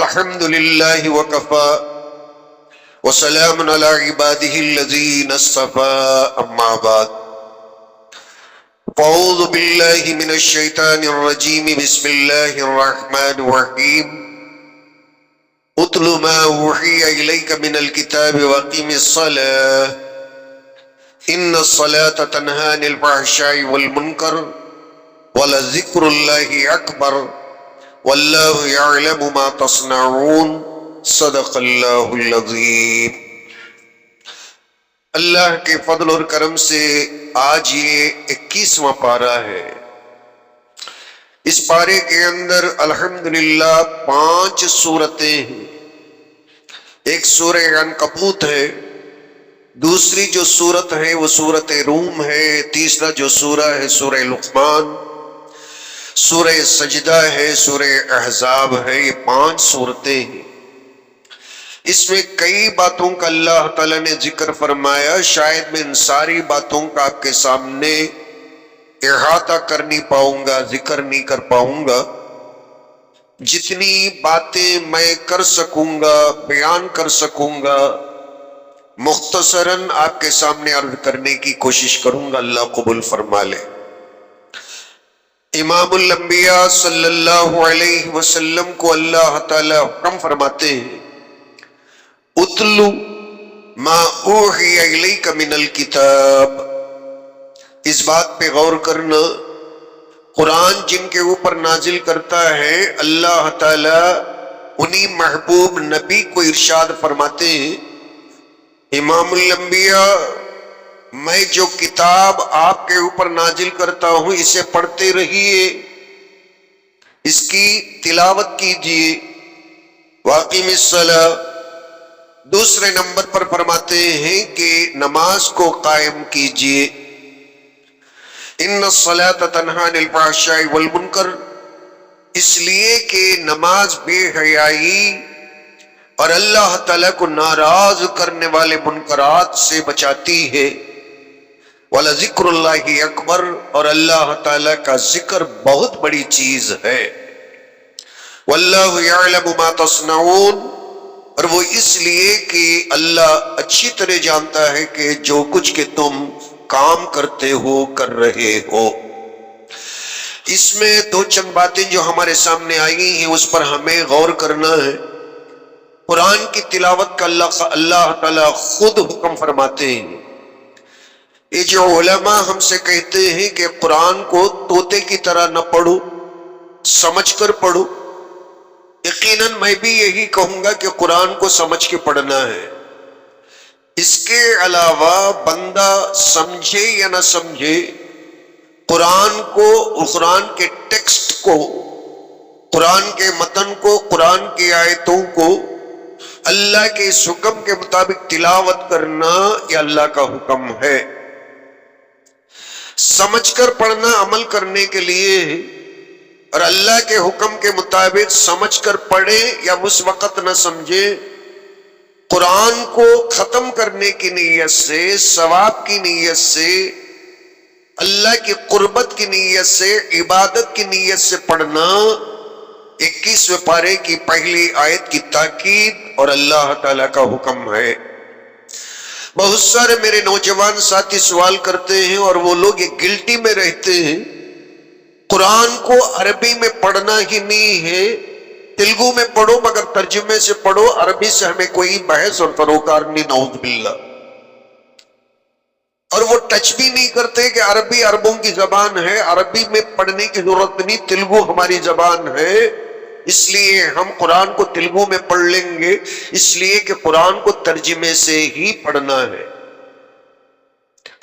الحمد للہ وکفا وسلام علی عبادہ الذین اصطفى اما بعد اعوذ باللہ من الشیطان الرجیم بسم اللہ الرحمن الرحیم اتل ما اوحی الیک من الکتاب واقم الصلاة ان الصلاة تنہی عن الفحشاء والمنکر ولذکر اللہ اکبر واللہ یعلم ما تصنعون صدق اللہ العظیم۔ اللہ کے فضل اور کرم سے آج یہ 21واں پارہ ہے۔ اس پارے کے اندر الحمدللہ 5 سورتیں ہیں۔ ایک سورہ عنکبوت ہے، دوسری جو سورت ہے وہ سورت روم ہے، تیسرا جو سورہ ہے سورہ لقمان، سورہ سجدہ ہے، سورہ احزاب ہے۔ یہ 5 سورتیں ہیں۔ اس میں کئی باتوں کا اللہ تعالیٰ نے ذکر فرمایا، شاید میں ان ساری باتوں کا آپ کے سامنے احاطہ کر نہیں پاؤں گا، ذکر نہیں کر پاؤں گا۔ جتنی باتیں میں کر سکوں گا، بیان کر سکوں گا، مختصراً آپ کے سامنے عرض کرنے کی کوشش کروں گا، اللہ قبول فرما لے۔ امام الانبیاء صلی اللہ علیہ وسلم کو اللہ تعالیٰ حکم فرماتے ہیں اتلو ما اوحی الیک من الکتاب۔ اس بات پہ غور کرنا، قرآن جن کے اوپر نازل کرتا ہے اللہ تعالیٰ انہی محبوب نبی کو ارشاد فرماتے ہیں امام الانبیاء میں جو کتاب آپ کے اوپر نازل کرتا ہوں اسے پڑھتے رہیے، اس کی تلاوت کیجیے۔ واقم الصلاۃ، دوسرے نمبر پر فرماتے ہیں کہ نماز کو قائم کیجیے۔ ان الصلاۃ تنہی عن الفحشاء والمنکر، اس لیے کہ نماز بے حیائی اور اللہ تعالیٰ کو ناراض کرنے والے منکرات سے بچاتی ہے۔ وَلَذِكْرُ اللَّهِ اکبر، اور اللہ تعالیٰ کا ذکر بہت بڑی چیز ہے۔ وَاللَّهُ يَعْلَمُ مَا تَصْنَعُونَ، اور وہ اس لیے کہ اللہ اچھی طرح جانتا ہے کہ جو کچھ کہ تم کام کرتے ہو، کر رہے ہو۔ اس میں 2 چند باتیں جو ہمارے سامنے آئی ہیں اس پر ہمیں غور کرنا ہے۔ قرآن کی تلاوت کا اللہ تعالیٰ خود حکم فرماتے ہیں۔ یہ جو علماء ہم سے کہتے ہیں کہ قرآن کو طوطے کی طرح نہ پڑھو، سمجھ کر پڑھو، یقیناً میں بھی یہی کہوں گا کہ قرآن کو سمجھ کے پڑھنا ہے۔ اس کے علاوہ بندہ سمجھے یا نہ سمجھے، قرآن کو، قرآن کے ٹیکسٹ کو، قرآن کے متن کو، قرآن کی آیتوں کو اللہ کے اس حکم کے مطابق تلاوت کرنا یہ اللہ کا حکم ہے۔ سمجھ کر پڑھنا عمل کرنے کے لیے ہے، اور اللہ کے حکم کے مطابق سمجھ کر پڑھے یا اس وقت نہ سمجھے، قرآن کو ختم کرنے کی نیت سے، ثواب کی نیت سے، اللہ کی قربت کی نیت سے، عبادت کی نیت سے پڑھنا 21ویں پارے کی پہلی آیت کی تاکید اور اللہ تعالیٰ کا حکم ہے۔ بہت سارے میرے نوجوان ساتھی سوال کرتے ہیں اور وہ لوگ یہ گلٹی میں رہتے ہیں قرآن کو عربی میں پڑھنا ہی نہیں ہے، تلگو میں پڑھو مگر ترجمے سے پڑھو، عربی سے ہمیں کوئی بحث اور فروکار نہیں، نعوذ باللہ۔ اور وہ ٹچ بھی نہیں کرتے کہ عربی عربوں کی زبان ہے، عربی میں پڑھنے کی ضرورت نہیں، تلگو ہماری زبان ہے، اس لیے ہم قرآن کو تلگو میں پڑھ لیں گے، اس لیے کہ قرآن کو ترجمے سے ہی پڑھنا ہے۔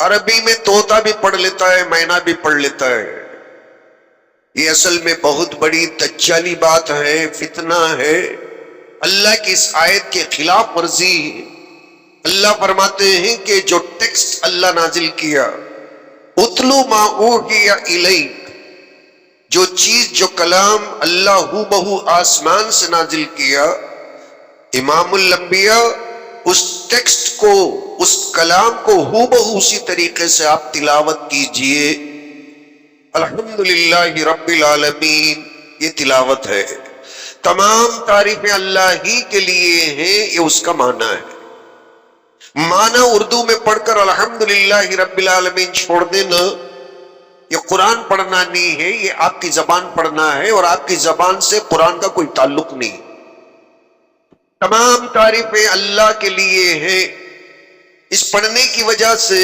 عربی میں طوطا بھی پڑھ لیتا ہے، مینا بھی پڑھ لیتا ہے۔ یہ اصل میں بہت بڑی دجالی بات ہے، فتنہ ہے، اللہ کی اس آیت کے خلاف ورزی ہے۔ اللہ فرماتے ہیں کہ جو ٹیکسٹ اللہ نازل کیا، اتلو ما اوحی الیک، جو چیز، جو کلام اللہ ہو بہو آسمان سے نازل کیا، امام الانبیاء اس ٹیکسٹ کو، اس کلام کو ہو بہو اسی طریقے سے آپ تلاوت کیجئے۔ الحمدللہ رب العالمین، یہ تلاوت ہے۔ تمام تعریفیں اللہ ہی کے لیے ہیں، یہ اس کا معنی ہے۔ معنی اردو میں پڑھ کر الحمدللہ رب العالمین چھوڑ دینا، یہ قرآن پڑھنا نہیں ہے، یہ آپ کی زبان پڑھنا ہے، اور آپ کی زبان سے قرآن کا کوئی تعلق نہیں۔ تمام تعریفیں اللہ کے لیے ہیں، اس پڑھنے کی وجہ سے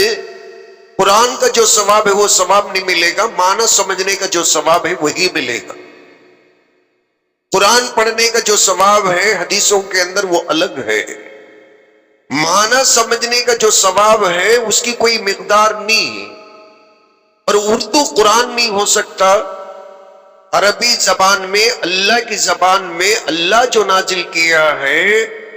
قرآن کا جو ثواب ہے وہ ثواب نہیں ملے گا، معنی سمجھنے کا جو ثواب ہے وہی ملے گا۔ قرآن پڑھنے کا جو ثواب ہے حدیثوں کے اندر وہ الگ ہے، معنی سمجھنے کا جو ثواب ہے اس کی کوئی مقدار نہیں۔ اور اردو قرآن نہیں ہو سکتا، عربی زبان میں، اللہ کی زبان میں اللہ جو نازل کیا ہے،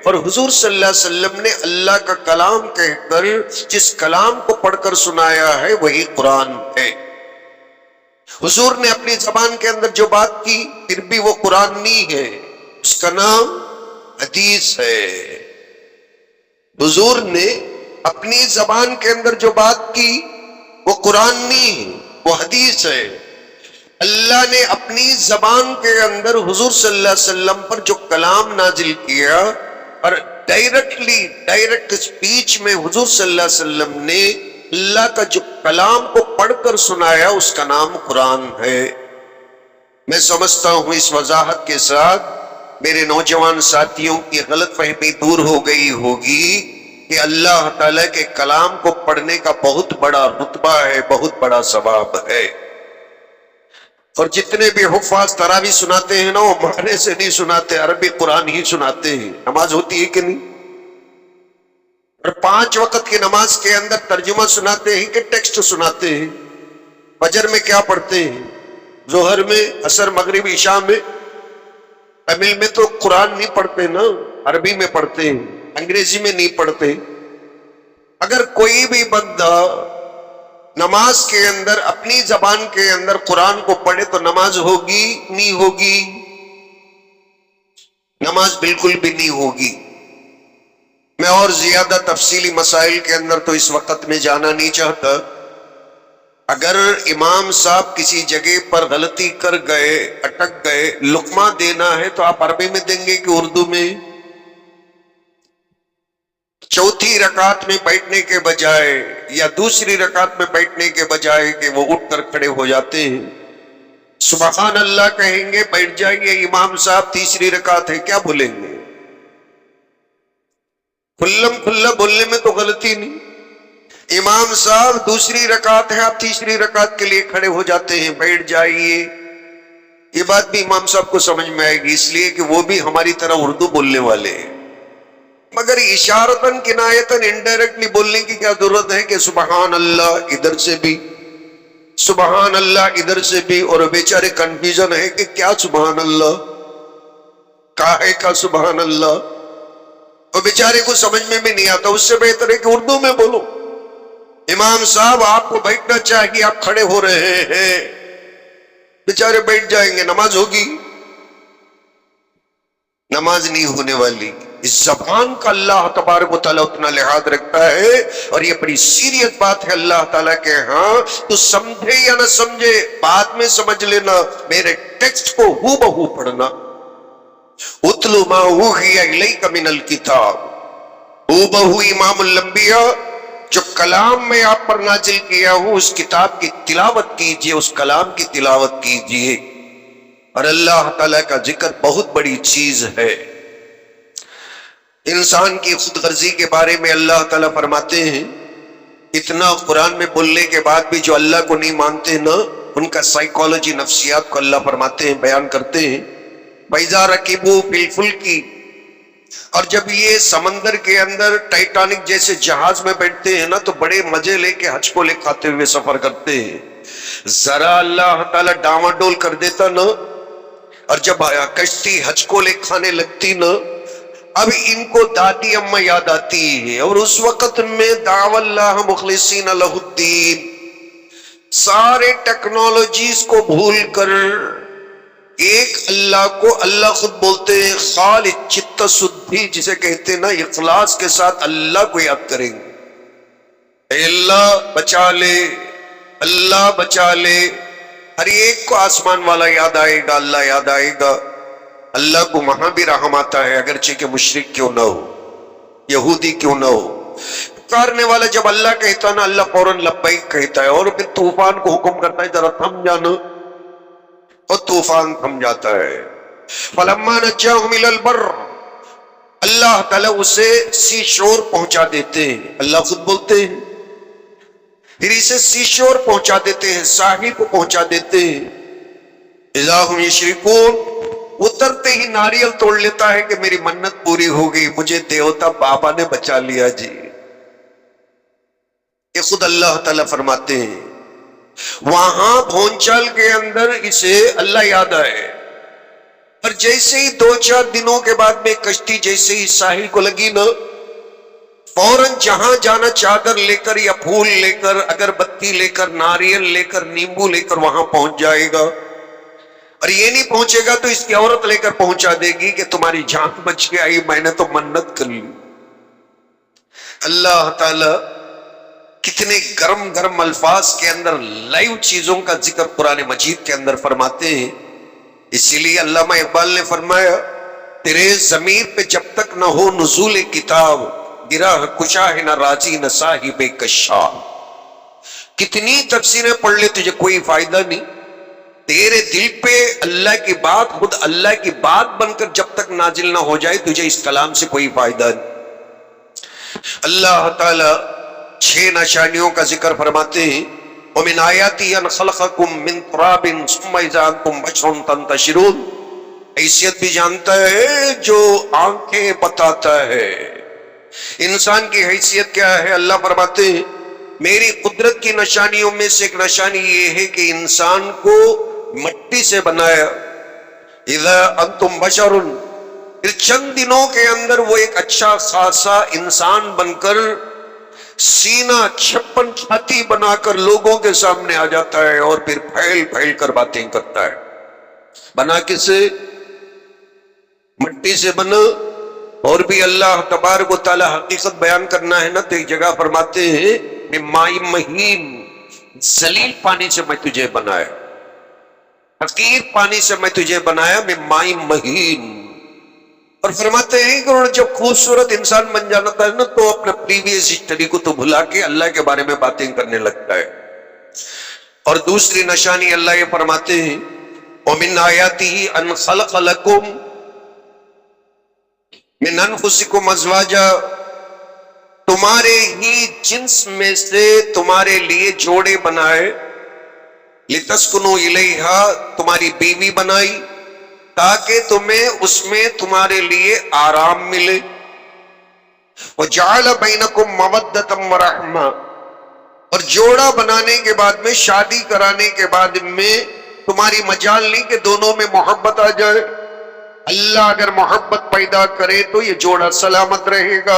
اور حضور صلی اللہ علیہ وسلم نے اللہ کا کلام کہہ کر جس کلام کو پڑھ کر سنایا ہے وہی قرآن ہے۔ حضور نے اپنی زبان کے اندر جو بات کی پھر بھی وہ قرآن نہیں ہے، اس کا نام حدیث ہے۔ حضور نے اپنی زبان کے اندر جو بات کی وہ قرآن نہیں ہے، وہ حدیث ہے۔ اللہ نے اپنی زبان کے اندر حضور صلی اللہ علیہ وسلم پر جو کلام نازل کیا، اور ڈائریکٹ اسپیچ میں حضور صلی اللہ علیہ وسلم نے اللہ کا جو کلام کو پڑھ کر سنایا اس کا نام قرآن ہے۔ میں سمجھتا ہوں اس وضاحت کے ساتھ میرے نوجوان ساتھیوں کی غلط فہمی دور ہو گئی ہوگی کہ اللہ تعالیٰ کے کلام کو پڑھنے کا بہت بڑا رتبہ ہے، بہت بڑا ثواب ہے۔ اور جتنے بھی حفاظ تراویح سناتے ہیں نا، وہ معنی سے نہیں سناتے، عربی قرآن ہی سناتے ہیں۔ نماز ہوتی ہے کہ نہیں؟ اور 5 وقت کی نماز کے اندر ترجمہ سناتے ہیں کہ ٹیکسٹ سناتے ہیں؟ فجر میں کیا پڑھتے ہیں؟ ظہر میں، عصر، مغرب، عشاء میں؟ تمل میں تو قرآن نہیں پڑھتے نا، عربی میں پڑھتے ہیں، انگریزی میں نہیں پڑھتے۔ اگر کوئی بھی بندہ نماز کے اندر اپنی زبان کے اندر قرآن کو پڑھے تو نماز ہوگی نہیں ہوگی؟ نماز بالکل بھی نہیں ہوگی۔ میں اور زیادہ تفصیلی مسائل کے اندر تو اس وقت میں جانا نہیں چاہتا۔ اگر امام صاحب کسی جگہ پر غلطی کر گئے، اٹک گئے، لقمہ دینا ہے تو آپ عربی میں دیں گے کہ اردو میں؟ چوتھی رکعت میں بیٹھنے کے بجائے یا دوسری رکعت میں بیٹھنے کے بجائے کہ وہ اٹھ کر کھڑے ہو جاتے ہیں، سبحان اللہ کہیں گے، بیٹھ جائیے، امام صاحب تیسری رکعت ہے، کیا بولیں گے؟ کھلم کھلا بولنے میں تو غلطی نہیں۔ امام صاحب دوسری رکعت ہے، آپ تیسری رکعت کے لیے کھڑے ہو جاتے ہیں، بیٹھ جائیے۔ یہ بات بھی امام صاحب کو سمجھ میں آئے گی، اس لیے کہ وہ بھی ہماری طرح اردو بولنے والے ہیں، مگر اشارتاً کنایتاً انڈائریکٹلی بولنے کی کیا ضرورت ہے کہ سبحان اللہ ادھر سے بھی، سبحان اللہ ادھر سے بھی، اور بیچارے کنفیوژن ہے کہ کیا سبحان اللہ، کاہے کا سبحان اللہ، اور بیچارے کو سمجھ میں بھی نہیں آتا۔ اس سے بہتر ہے کہ اردو میں بولو۔ امام صاحب آپ کو بیٹھنا چاہیے، آپ کھڑے ہو رہے ہیں، بیچارے بیٹھ جائیں گے، نماز ہوگی؟ نماز نہیں ہونے والی۔ اس زبان کا اللہ تبارک و تعالیٰ اتنا لحاظ رکھتا ہے، اور یہ بڑی سیریس بات ہے اللہ تعالیٰ کے ہاں۔ تو سمجھے یا نہ سمجھے بعد میں سمجھ لینا، میرے ٹیکسٹ کو ہو بہو پڑھنا۔ اتلو ما اوحی الیک من الکتاب، ہو بہو امام الانبیاء، جو کلام میں آپ پر نازل کیا ہوں اس کتاب کی تلاوت کیجئے، اس کلام کی تلاوت کیجئے۔ اور اللہ تعالیٰ کا ذکر بہت بڑی چیز ہے۔ انسان کی خود غرضی کے بارے میں اللہ تعالیٰ فرماتے ہیں، اتنا قرآن میں بولنے کے بعد بھی جو اللہ کو نہیں مانتے نا، ان کا سائیکالوجی، نفسیات کو اللہ فرماتے ہیں، بیان کرتے ہیں۔ وَإِذَا رَكِبُوا فِي الْفُلْكِ، اور جب یہ سمندر کے اندر ٹائٹانک جیسے جہاز میں بیٹھتے ہیں نا تو بڑے مزے لے کے حج کو لے کھاتے ہوئے سفر کرتے ہیں۔ ذرا اللہ تعالیٰ ڈاواں ڈول کر دیتا نا، اور جب کشتی حج کو لے کھانے لگتی نا، اب ان کو دادی اماں یاد آتی ہے، اور اس وقت میں دعو اللہ مخلصین لہ الدین، سارے ٹیکنالوجیز کو بھول کر ایک اللہ کو، اللہ خود بولتے ہیں خالص چت سدھی جسے کہتے ہیں نا، اخلاص کے ساتھ اللہ کو یاد کریں گے۔ اے اللہ بچا لے، اللہ بچا لے۔ ہر ایک کو آسمان والا یاد آئے گا، اللہ یاد آئے گا، اللہ کو وہاں بھی رحم آتا ہے اگرچہ کہ مشرک کیوں نہ ہو، یہودی کیوں نہ ہو۔ پکارنے والا جب اللہ کہتا ہے نا، اللہ فوراً لبیک کہتا ہے، اور پھر طوفان کو حکم کرتا ہے ذرا تھم جانا، اور طوفان تھم جاتا ہے۔ فلما نجاهم الى البر، اللہ تعالیٰ اسے سی شور پہنچا دیتے ہیں، اللہ خود بولتے ہیں، پھر اسے سی شور پہنچا دیتے ہیں، ساحل کو پہنچا دیتے ہیں۔ اذا هم یشرکون، اترتے ہی ناریل توڑ لیتا ہے کہ میری منت پوری ہو گئی، مجھے دیوتا بابا نے بچا لیا جی۔ یہ خود اللہ تعالیٰ فرماتے ہیں۔ وہاں بھونچال کے اندر اسے اللہ یاد آئے، اور جیسے ہی 2-4 دنوں کے بعد میں کشتی جیسے ہی ساحل کو لگی نا، فوراً جہاں جانا چادر لے کر یا پھول لے کر، اگربتی لے کر، ناریل لے کر، نیمبو لے کر وہاں پہنچ جائے گا۔ اور یہ نہیں پہنچے گا تو اس کی عورت لے کر پہنچا دے گی کہ تمہاری جان بچ کے آئی، میں نے تو منت کر لی۔ اللہ تعالی کتنے گرم گرم الفاظ کے اندر لائیو چیزوں کا ذکر قرآن مجید کے اندر فرماتے ہیں۔ اسی لیے علامہ اقبال نے فرمایا، تیرے ضمیر پہ جب تک نہ ہو نزول کتاب، گراہ کشا ہے نہ راضی نہ صاحب کشاف۔ کتنی تفسیریں پڑھ لے تجھے کوئی فائدہ نہیں، تیرے دل پہ اللہ کی بات خود اللہ کی بات بن کر جب تک نازل نہ ہو جائے تجھے اس کلام سے کوئی فائدہ نہیں۔ اللہ تعالی 6 نشانیوں کا ذکر فرماتے ہیں، وَمِنْ آيَاتِهِ أَنْ خَلَقَكُم مِّن تُرَابٍ ثُمَّ إِذَا أَنْتُمْ بَشَرٌ تَنْتَشِرُونَ۔ حیثیت بھی جانتا ہے جو آنکھیں بتاتا ہے۔ انسان کی حیثیت کیا ہے؟ اللہ فرماتے ہیں میری قدرت کی نشانیوں میں سے ایک نشانی یہ ہے کہ انسان کو مٹی سے بنایا، اذا انتم بشر، پھر چند دنوں کے اندر وہ ایک اچھا خاصا انسان بن کر سینہ 56 چھاتی بنا کر لوگوں کے سامنے آ جاتا ہے، اور پھر پھیل پھیل کر باتیں کرتا ہے۔ بنا کسے؟ مٹی سے بنا۔ اور بھی اللہ تبارک و تعالی حقیقت بیان کرنا ہے نا تو ایک جگہ فرماتے ہیں میں مائی مہین، ذلیل پانی سے میں تجھے بنایا، حقیر پانی سے میں تجھے بنایا، میں مائی مہین۔ اور فرماتے ہیں کہ جب خوبصورت انسان بن جاتا ہے نا تو اپنا پریویس ہسٹری کو تو بھلا کے اللہ کے بارے میں باتیں کرنے لگتا ہے۔ اور دوسری نشانی اللہ یہ فرماتے ہیں وَمِنْ آيَاتِهِ أَنْ خَلَقَ لَكُمْ مِنْ أَنفُسِكُمْ أَزْوَاجًا، تمہارے ہی جنس میں سے تمہارے لیے جوڑے بنائے، لِتَسْكُنُوا إِلَيْهَا، تمہاری بیوی بنائی تاکہ تمہیں اس میں تمہارے لیے آرام ملے، وَجَعَلَ بَيْنَكُمْ مَوَدَّةً وَرَحْمَةً، اور جوڑا بنانے کے بعد میں، شادی کرانے کے بعد میں تمہاری مجال نہیں کہ دونوں میں محبت آ جائے۔ اللہ اگر محبت پیدا کرے تو یہ جوڑا سلامت رہے گا،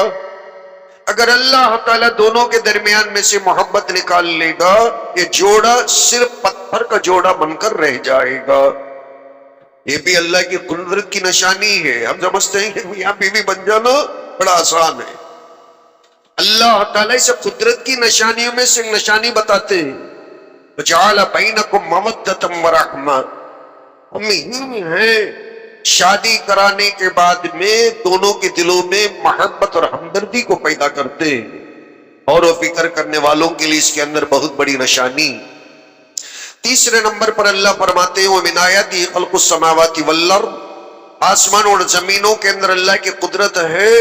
اگر اللہ تعالیٰ دونوں کے درمیان میں سے محبت نکال لے گا یہ جوڑا صرف پتھر کا جوڑا بن کر رہ جائے گا۔ یہ بھی اللہ کی قدرت کی نشانی ہے۔ ہم سمجھتے ہیں کہ یہاں بیوی بن جانا بڑا آسان ہے، اللہ تعالیٰ اسے قدرت کی نشانیوں میں سے نشانی بتاتے ہیں، وَجَعَلَ بَيْنَكُمْ مَوَدَّةً وَرَحْمَةً، ہم ہی ہیں شادی کرانے کے بعد میں دونوں کے دلوں میں محبت اور ہمدردی کو پیدا کرتے ہیں، اور وہ فکر کرنے والوں کے لیے اس کے اندر بہت بڑی نشانی۔ تیسرے نمبر پر اللہ فرماتے ہیں وَمِنْ آيَاتِهِ خَلْقُ السَّمَاوَاتِ وَالْأَرْضِ، آسمان اور زمینوں کے اندر اللہ کی قدرت ہے۔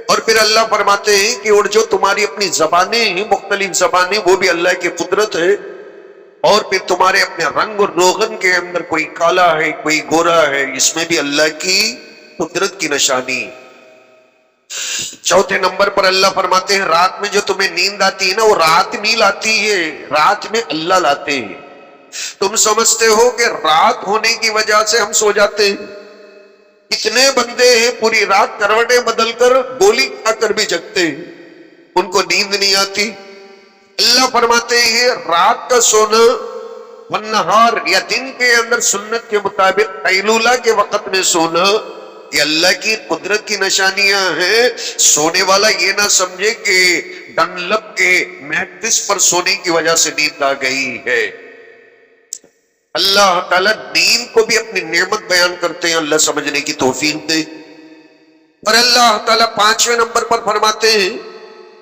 اور پھر اللہ فرماتے ہیں کہ اور جو تمہاری اپنی زبانیں ہیں، مختلف زبانیں، وہ بھی اللہ کی قدرت ہے۔ اور پھر تمہارے اپنے رنگ اور روغن کے اندر کوئی کالا ہے کوئی گورا ہے، اس میں بھی اللہ کی قدرت کی نشانی۔ چوتھے نمبر پر اللہ فرماتے ہیں رات میں جو تمہیں نیند آتی ہے نا، وہ رات نہیں لاتی ہے، رات میں اللہ لاتے ہیں۔ تم سمجھتے ہو کہ رات ہونے کی وجہ سے ہم سو جاتے ہیں، کتنے بندے ہیں پوری رات کروٹیں بدل کر گولی کھا کر بھی جگتے ہیں، ان کو نیند نہیں آتی۔ اللہ فرماتے ہیں رات کا سونا، والنہار یا دن کے اندر سنت کے مطابق قیلولہ کے وقت میں سونا، یہ اللہ کی قدرت کی نشانیاں ہیں۔ سونے والا یہ نہ سمجھے کہ ڈنلپ کے میٹرس پر سونے کی وجہ سے نیند آ گئی ہے۔ اللہ اللہ تعالیٰ نیند کو بھی اپنی نعمت بیان کرتے ہیں، اللہ سمجھنے کی توفیق دے۔ اور اللہ تعالیٰ 5ویں نمبر پر فرماتے ہیں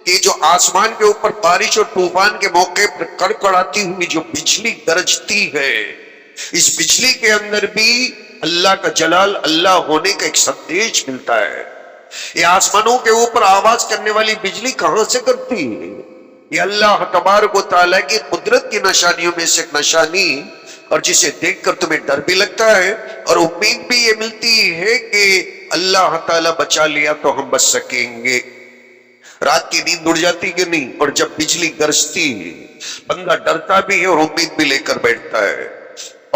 کہ جو آسمان کے اوپر بارش اور طوفان کے موقع پر کڑکڑاتی ہوئی جو بجلی گرجتی ہے، اس بجلی کے اندر بھی اللہ کا جلال، اللہ ہونے کا ایک سندیش ملتا ہے۔ یہ آسمانوں کے اوپر آواز کرنے والی بجلی کہاں سے کرتی ہے؟ یہ اللہ تبارک و تعالیٰ کی قدرت کی نشانیوں میں سے ایک نشانی، اور جسے دیکھ کر تمہیں ڈر بھی لگتا ہے اور امید بھی یہ ملتی ہے کہ اللہ تعالیٰ بچا لیا تو ہم بچ سکیں گے۔ رات کی نیند اڑ جاتی کہ نہیں؟ اور جب بجلی گرجتی بندہ ڈرتا بھی ہے اور امید بھی لے کر بیٹھتا ہے۔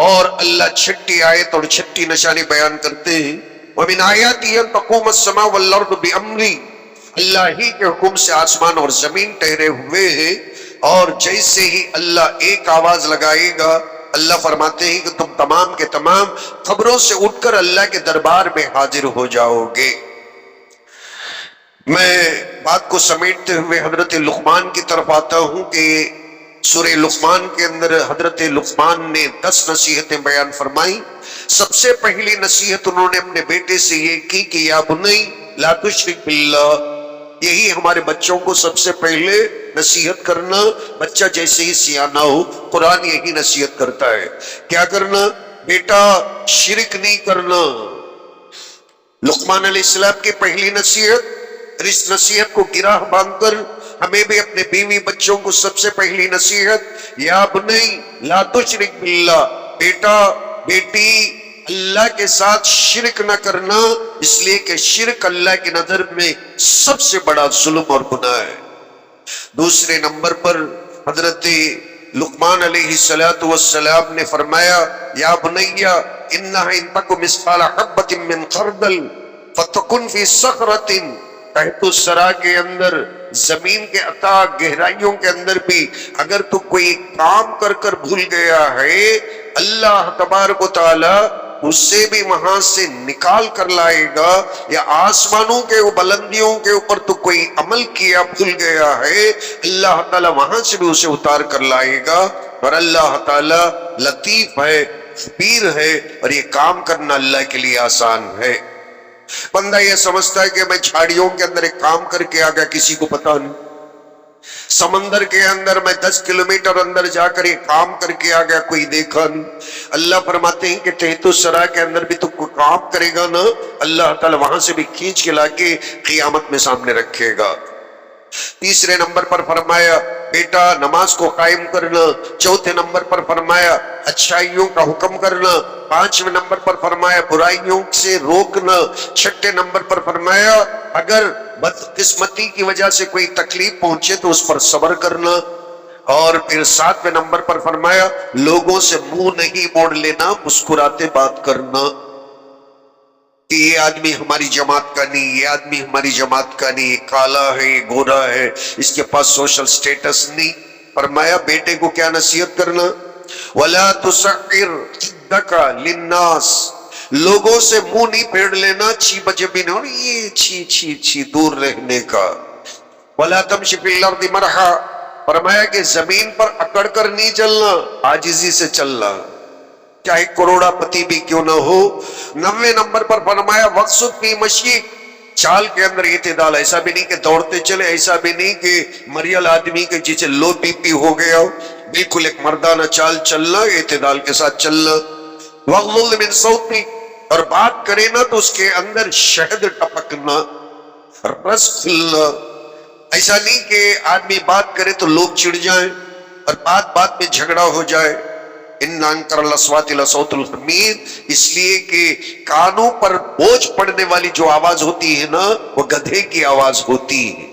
اور اللہ چھٹی آیت اور چھٹی نشانی بیان کرتے ہیں، وَمِنْ آيَاتِهِ أَن تَقُومَ السَّمَاءُ وَالْأَرْضُ بِأَمْرِهِ، اللہ ہی کے حکم سے آسمان اور زمین ٹھہرے ہوئے ہیں، اور جیسے ہی اللہ ایک آواز لگائے گا، اللہ فرماتے ہیں کہ تم تمام کے تمام خبروں سے اٹھ کر اللہ کے دربار میں حاضر ہو جاؤ گے۔ میں بات کو سمیٹتے ہوئے حضرت لقمان کی طرف آتا ہوں کہ سورہ لقمان کے اندر حضرت لقمان نے 10 نصیحتیں بیان فرمائی۔ سب سے پہلی نصیحت انہوں نے اپنے بیٹے سے یہ کی کہ یا بنی لا تشرک باللہ، یہی ہمارے بچوں کو سب سے پہلے نصیحت کرنا۔ بچہ جیسے ہی سیانا ہو، قرآن یہی نصیحت کرتا ہے، کیا کرنا؟ بیٹا شرک نہیں کرنا۔ لقمان علیہ السلام کی پہلی نصیحت، اس نصیحت کو گرہ باندھ کر ہمیں بھی اپنے بیوی بچوں کو سب سے پہلی نصیحت، یا بنی لا تشرک باللہ، بیٹا بیٹی اللہ کے ساتھ شرک نہ کرنا، اس لیے کہ شرک اللہ کی نظر میں سب سے بڑا ظلم اور گناہ ہے۔ دوسرے نمبر پر حضرت لقمان علیہ السلام نے فرمایا، یا بنیا انہا ان تک مثقال حبۃ من خردل فتکن فی صخرۃ، تحت الثری کے اندر، زمین کے عطا گہرائیوں کے اندر بھی اگر تو کوئی کام کر کر بھول گیا ہے، اللہ تبارک و تعالی اس سے بھی وہاں سے نکال کر لائے گا۔ یا آسمانوں کے بلندیوں کے اوپر تو کوئی عمل کیا بھول گیا ہے، اللہ تعالیٰ وہاں سے بھی اسے اتار کر لائے گا۔ اور اللہ تعالیٰ لطیف ہے، خبیر ہے، اور یہ کام کرنا اللہ کے لیے آسان ہے۔ بندہ یہ سمجھتا ہے کہ میں جھاڑیوں کے اندر ایک کام کر کے آ گیا، کسی کو پتا نہیں۔ سمندر کے اندر میں 10 کلومیٹر اندر جا کر یہ کام کر کے آ گیا، کوئی دیکھا نہیں۔ اللہ فرماتے ہیں کہ تحت الثری کے اندر بھی تو کوئی کام کرے گا نا، اللہ تعالیٰ وہاں سے بھی کھینچ کے لا کے قیامت میں سامنے رکھے گا۔ تیسرے نمبر پر فرمایا بیٹا نماز کو قائم کرنا۔ چوتھے نمبر پر فرمایا اچھائیوں کا حکم کرنا۔ 5ویں نمبر پر فرمایا برائیوں سے روکنا۔ 6 نمبر پر فرمایا اگر بدقسمتی کی وجہ سے کوئی تکلیف پہنچے تو اس پر صبر کرنا۔ اور پھر 7ویں نمبر پر فرمایا لوگوں سے منہ نہیں موڑ لینا، مسکراتے بات کرنا، کہ یہ آدمی ہماری جماعت کا نہیں، یہ آدمی ہماری جماعت کا نہیں، یہ کالا ہے، یہ گورا ہے، اس کے پاس سوشل سٹیٹس نہیں۔ فرمایا بیٹے کو کیا نصیحت کرنا؟ وَلَا تُسَعِّرْ خِدَّكَ لِلنَّاسِ، لوگوں سے منہ نہیں پھیر لینا، چھی بجے بھی نہیں، یہ چھی چھی چھی دور رہنے کا۔ وَلَا تَمْشِ فِي الْأَرْضِ مَرْحًا، فرمایا کہ زمین پر اکڑ کر نہیں چلنا، عاجزی سے چلنا، چاہے کروڑا پتی بھی کیوں نہ ہو۔ 90 نمبر پر فرمایا وقصد فی مشیک، چال کے اندر اعتدال، ایسا بھی نہیں کہ دوڑتے چلے، ایسا بھی نہیں کہ مریل آدمی کے جسے لو بی پی ہو گیا ہو، بالکل ایک مردانہ چال چلنا، اعتدال کے ساتھ چلنا۔ وغضض من صوتک، اور بات کرے نا تو اس کے اندر شہد ٹپکنا، رس کھلنا، ایسا نہیں کہ آدمی بات کرے تو لوگ چڑ جائیں اور بات بات میں جھگڑا ہو جائے۔ ان انکر الاصوات لصوت الحمیر، اس لیے کہ کانوں پر بوجھ پڑنے والی جو آواز ہوتی ہے نا وہ گدھے کی آواز ہوتی ہے۔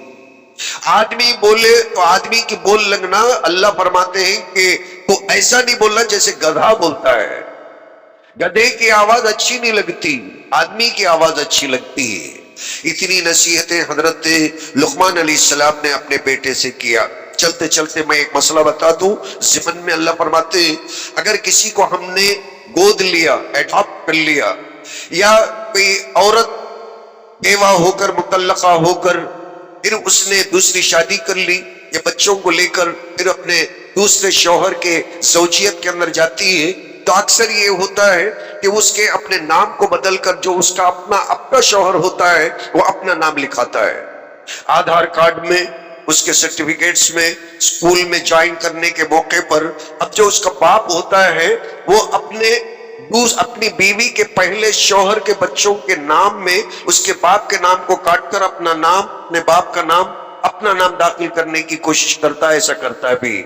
آدمی بولے تو آدمی کی بول لگنا، اللہ فرماتے ہیں کہ تو ایسا نہیں بولنا جیسے گدھا بولتا ہے۔ گدھے کی آواز اچھی نہیں لگتی، آدمی کی آواز اچھی لگتی ہے۔ اتنی نصیحتیں حضرت لقمان علیہ السلام نے اپنے بیٹے سے کیا۔ چلتے چلتے میں ایک مسئلہ بتا دوں، ضمن میں اللہ فرماتے ہیں اگر کسی کو ہم نے گود لیا، ایڈاپٹ کر لیا، یا کوئی عورت بیوہ ہو کر مطلقہ ہو کر پھر اس نے دوسری شادی کر لی، یا بچوں کو لے کر پھر اپنے دوسرے شوہر کے زوجیت کے اندر جاتی ہے، تو اکثر یہ ہوتا ہے کہ اس کے اپنے نام کو بدل کر جو اس کا اپنا شوہر ہوتا ہے وہ اپنا نام لکھاتا ہے آدھار کارڈ میں، اس کے سرٹیفکیٹس میں، اسکول میں جوائن کرنے کے موقع پر۔ اب جو اس کا باپ ہوتا ہے وہ اپنی بیوی کے پہلے شوہر کے بچوں کے نام میں اس کے باپ کے نام کو کاٹ کر اپنا نام، اپنے باپ کا نام، اپنا نام داخل کرنے کی کوشش کرتا ہے۔ ایسا کرتا ہے بھی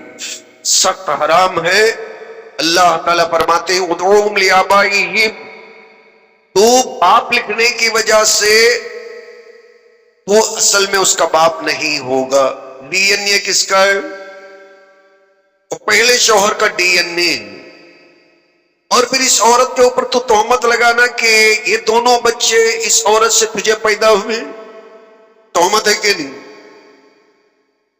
سخت حرام ہے۔ اللہ تعالیٰ فرماتے ہیں ادعوہم لآبائہم، تو باپ لکھنے کی وجہ سے وہ اصل میں اس کا باپ نہیں ہوگا۔ ڈی این اے کس کا ہے؟ وہ پہلے شوہر کا ڈی این اے۔ اور پھر اس عورت کے اوپر تو تہمت لگانا کہ یہ دونوں بچے اس عورت سے تجھے پیدا ہوئے، تہمت ہے کہ نہیں؟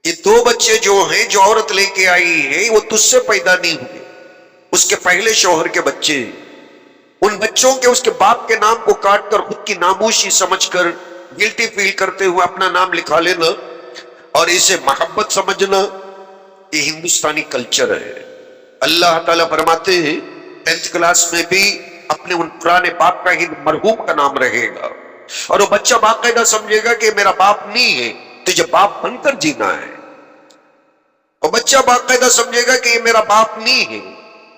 یہ دو بچے جو ہیں جو عورت لے کے آئی ہے وہ تجھ سے پیدا نہیں ہوئے، اس کے پہلے شوہر کے بچے۔ ان بچوں کے اس کے باپ کے نام کو کاٹ کر خود کی ناموشی سمجھ کر گلٹی فیل کرتے ہوئے اپنا نام لکھا لینا اور اسے محبت سمجھنا، یہ ہندوستانی کلچر ہے۔ اللہ تعالیٰ فرماتے ہیں 10th کلاس میں بھی اپنے ان پرانے باپ کا ہی مرحوم کا نام رہے گا، اور وہ بچہ باقاعدہ سمجھے گا کہ میرا باپ نہیں ہے، تجھے باپ بن کر جینا ہے۔ وہ بچہ باقاعدہ سمجھے گا کہ یہ میرا باپ نہیں ہے،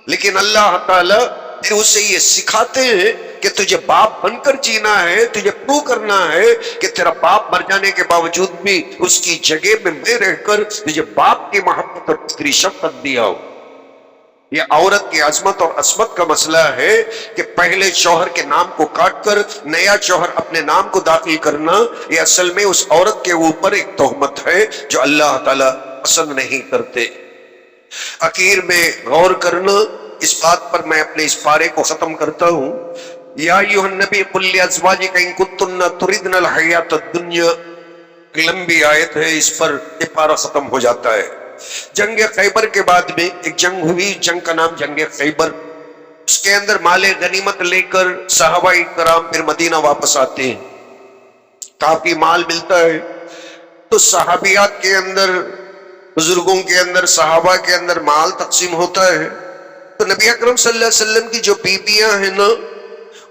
لیکن اللہ تعالیٰ پھر اسے یہ سکھاتے ہیں کہ تجھے باپ بن کر جینا ہے، تجھے پروو کرنا ہے کہ تیرا باپ مر جانے کے باوجود بھی اس کی جگہ میں رہ کر تجھے باپ کی محبت اور فکری شفقت دیا ہو۔ یہ عورت کی عظمت اور عصمت کا مسئلہ ہے کہ پہلے شوہر کے نام کو کاٹ کر نیا شوہر اپنے نام کو داخل کرنا، یہ اصل میں اس عورت کے اوپر ایک تہمت ہے جو اللہ تعالیٰ پسند نہیں کرتے۔ آخر میں غور کرنا اس بات پر، میں اپنے اس پارے کو ختم کرتا ہوں۔ یا ایھا النبی قل لازواجک ان کنتن تردن الحیات الدنیا، لمبی آیت ہے، اس پر یہ پارہ ختم ہو جاتا ہے۔ جنگ خیبر کے بعد میں ایک جنگ ہوئی، جنگ کا نام جنگ خیبر۔ اس کے اندر مال غنیمت لے کر صحابہ کرام پھر مدینہ واپس آتے ہیں، کافی مال ملتا ہے۔ تو صحابیات کے اندر، بزرگوں کے اندر، صحابہ کے اندر مال تقسیم ہوتا ہے۔ تو نبی اکرم صلی اللہ علیہ وسلم کی جو بیویاں ہیں نا،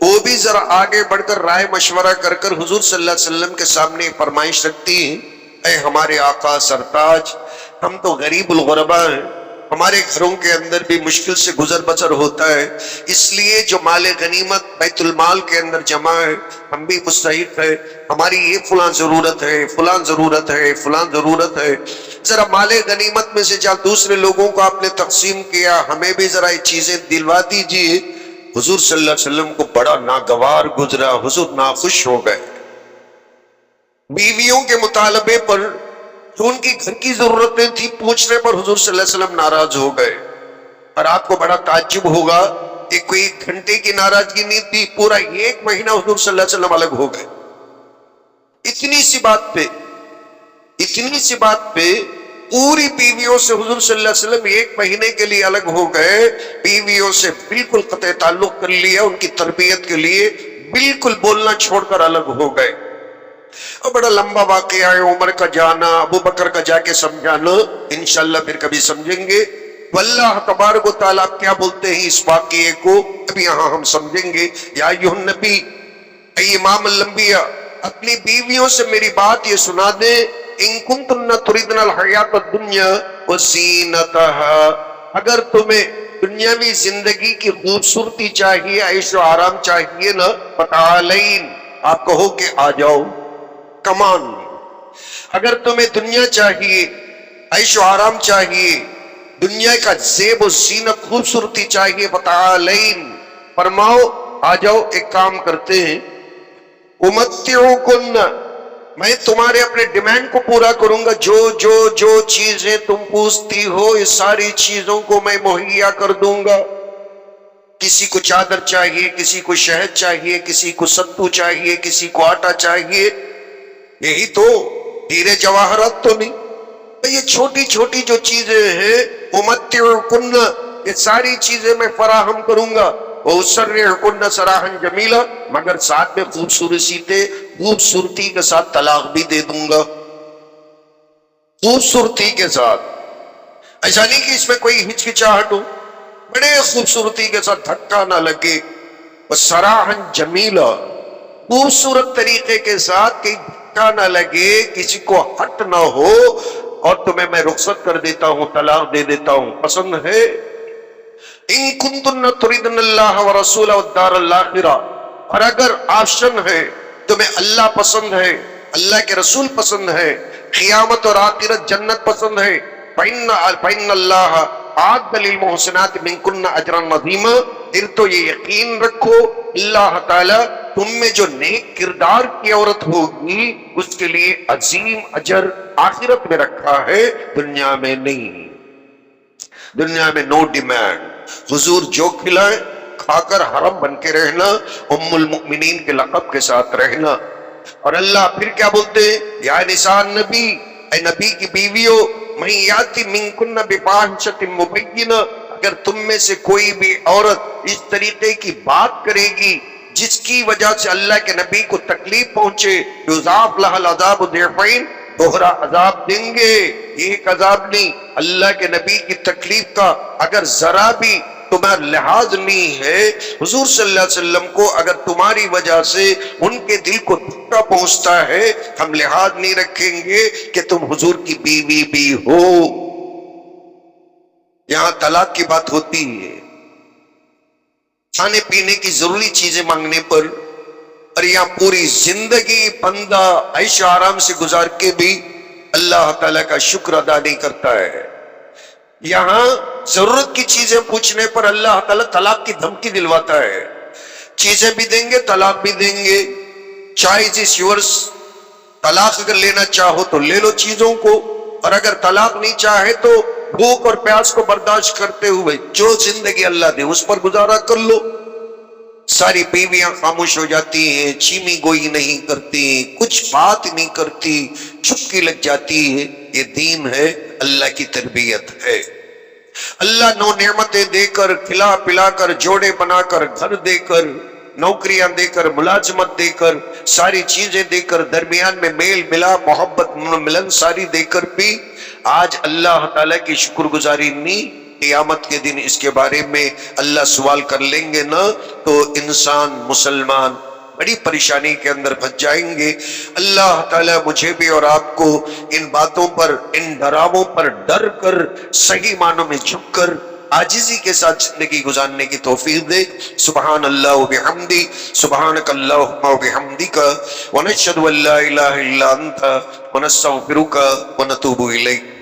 وہ بھی ذرا آگے بڑھ کر رائے مشورہ کر کر حضور صلی اللہ علیہ وسلم کے سامنے فرمائش رکھتی ہیں، اے ہمارے آقا سرتاج، ہم تو غریب الغرباء ہیں، ہمارے گھروں کے اندر بھی مشکل سے گزر بسر ہوتا ہے، اس لیے جو مال غنیمت بیت المال کے اندر جمع ہے ہم بھی مستحق ہے، ہماری یہ فلاں ضرورت ہے، فلاں ضرورت ہے، فلاں ضرورت ہے، ذرا مال غنیمت میں سے جہاں دوسرے لوگوں کو آپ نے تقسیم کیا ہمیں بھی ذرا یہ چیزیں دلوا دیجیے۔ حضور صلی اللہ علیہ وسلم کو بڑا ناگوار گزرا، حضور ناخوش ہو گئے۔ بیویوں کے مطالبے پر جو ان کی گھر کی ضرورتیں تھی پوچھنے پر حضور صلی اللہ علیہ وسلم ناراض ہو گئے۔ اور آپ کو بڑا تعجب ہوگا، ایک کوئی گھنٹے کی ناراضگی نہیں تھی، پورا 1 مہینہ حضور صلی اللہ علیہ وسلم الگ ہو گئے۔ اتنی سی بات پہ پوری بیویوں سے حضور صلی اللہ علیہ وسلم 1 مہینے کے لیے الگ ہو گئے، بیویوں سے بالکل قطع تعلق کر لیا، ان کی تربیت کے لیے بالکل بولنا چھوڑ کر الگ ہو گئے۔ اور بڑا لمبا واقعہ ہے، عمر کا جانا، ابو بکر کا جا کے سمجھانا، انشاءاللہ پھر کبھی سمجھیں گے۔ واللہ تبارک و تعالیٰ کیا بولتے ہیں اس واقعے کو اب یہاں ہم سمجھیں گے۔ یا ایھا النبی، اے امام الانبیاء، اپنی بیویوں سے میری بات یہ سنا دیں، ان کنتن تردن الحیات الدنیا وزینتها، اگر تمہیں دنیاوی زندگی کی خوبصورتی چاہیے، عیش و آرام چاہیے نا، فتعالین، آپ کہو کہ آ جاؤ، کمان۔ اگر تمہیں دنیا چاہیے، عیش و آرام چاہیے، دنیا کا زیب و زینت خوبصورتی چاہیے، فتعالین، فرماؤ آ جاؤ، ایک کام کرتے ہیں، امتعکن، میں تمہارے اپنے ڈیمانڈ کو پورا کروں گا، جو چیزیں تم پوچھتی ہو اس ساری چیزوں کو میں مہیا کر دوں گا۔ کسی کو چادر چاہیے، کسی کو شہد چاہیے، کسی کو ستو چاہیے، کسی کو آٹا چاہیے، یہی تو ہیرے جواہرات تو نہیں، یہ چھوٹی چھوٹی جو چیزیں ہیں، امتعکن، یہ ساری چیزیں میں فراہم کروں گا، وَأُسَرِّحْكُنَّ سَرَاحًا جَمِيلًا، مگر ساتھ میں خوبصورتی کے ساتھ طلاق بھی دے دوں گا، خوبصورتی کے ساتھ۔ ایسا نہیں کہ اس میں کوئی ہچکچاہٹ ہو، بڑے خوبصورتی کے ساتھ دھکا نہ لگے، وسراحن جمیلا، خوبصورت طریقے کے ساتھ، کہیں دھکا نہ لگے، کسی کو ہٹ نہ ہو، اور تمہیں میں رخصت کر دیتا ہوں، طلاق دے دیتا ہوں، پسند ہے؟ ان کنتن تردن اللہ ورسولہ والدار الاخرہ، اور اگر آپشن ہے، تمہیں اللہ پسند ہے، اللہ کے رسول پسند ہے، قیامت اور آخرت جنت پسند ہے، فإن اللہ اعد للمحسنات منکن اجرا عظیما، پھر تو یہ یقین رکھو اللہ تعالی تم میں جو نیک کردار کی عورت ہوگی اس کے لیے عظیم اجر آخرت میں رکھا ہے، دنیا میں نہیں۔ دنیا میں نو ڈیمانڈ، حضور جو کھلائے کھا کر حرم بن کے رہنا، ام المؤمنین کے لقب کے ساتھ رہنا۔ اور اللہ پھر کیا بولتے ہیں؟ یا نساء نبی، اے نبی کی بیویوں، من یاتی منکن بفاحشۃ مبینہ، اگر تم میں سے کوئی بھی عورت اس طریقے کی بات کرے گی جس کی وجہ سے اللہ کے نبی کو تکلیف پہنچے، یضاعف لها العذاب ضعفین، دوہرا عذاب دیں گے، یہ ایک عذاب نہیں، اللہ کے نبی کی تکلیف کا اگر ذرا بھی تمہارا لحاظ نہیں ہے، حضور صلی اللہ علیہ وسلم کو اگر تمہاری وجہ سے ان کے دل کو دھکا پہنچتا ہے، ہم لحاظ نہیں رکھیں گے کہ تم حضور کی بیوی بھی ہو۔ یہاں طلاق کی بات ہوتی ہے کھانے پینے کی ضروری چیزیں مانگنے پر، اور یہاں پوری زندگی بندہ عیش و آرام سے گزار کے بھی اللہ تعالیٰ کا شکر ادا نہیں کرتا ہے۔ یہاں ضرورت کی چیزیں پوچھنے پر اللہ تعالیٰ طلاق کی دھمکی دلواتا ہے، چیزیں بھی دیں گے طلاق بھی دیں گے، چوائس از یورس، طلاق اگر لینا چاہو تو لے لو چیزوں کو، اور اگر طلاق نہیں چاہے تو بھوک اور پیاس کو برداشت کرتے ہوئے جو زندگی اللہ دے اس پر گزارا کر لو۔ ساری بیویاں خاموش ہو جاتی ہیں، چیمی گوئی نہیں کرتی، کچھ بات نہیں کرتی، چپکی لگ جاتی ہے۔ یہ دین ہے، اللہ کی تربیت ہے۔ اللہ نو نعمتیں دے کر، کھلا پلا کر، جوڑے بنا کر، گھر دے کر، نوکریاں دے کر، ملازمت دے کر، ساری چیزیں دے کر، درمیان میں میل ملا محبت ملن ساری دے کر بھی آج اللہ تعالیٰ کی شکر گزاری نہیں، قیامت کے دن اس کے بارے میں اللہ سوال کر لیں گے نا، تو انسان مسلمان بڑی پریشانی کے اندر پھنس جائیں گے۔ اللہ تعالیٰ مجھے بھی اور آپ کو ان باتوں پر، ان ڈراووں پر ڈر کر، صحیح معنوں میں جھک کر، عاجزی کے ساتھ زندگی گزارنے کی توفیق دے۔ سبحان اللہ و بحمدی، سبحانک اللہم و بحمدک، ونشہد ان لا الہ الا انت، ونستغفرک ونتوب الیک۔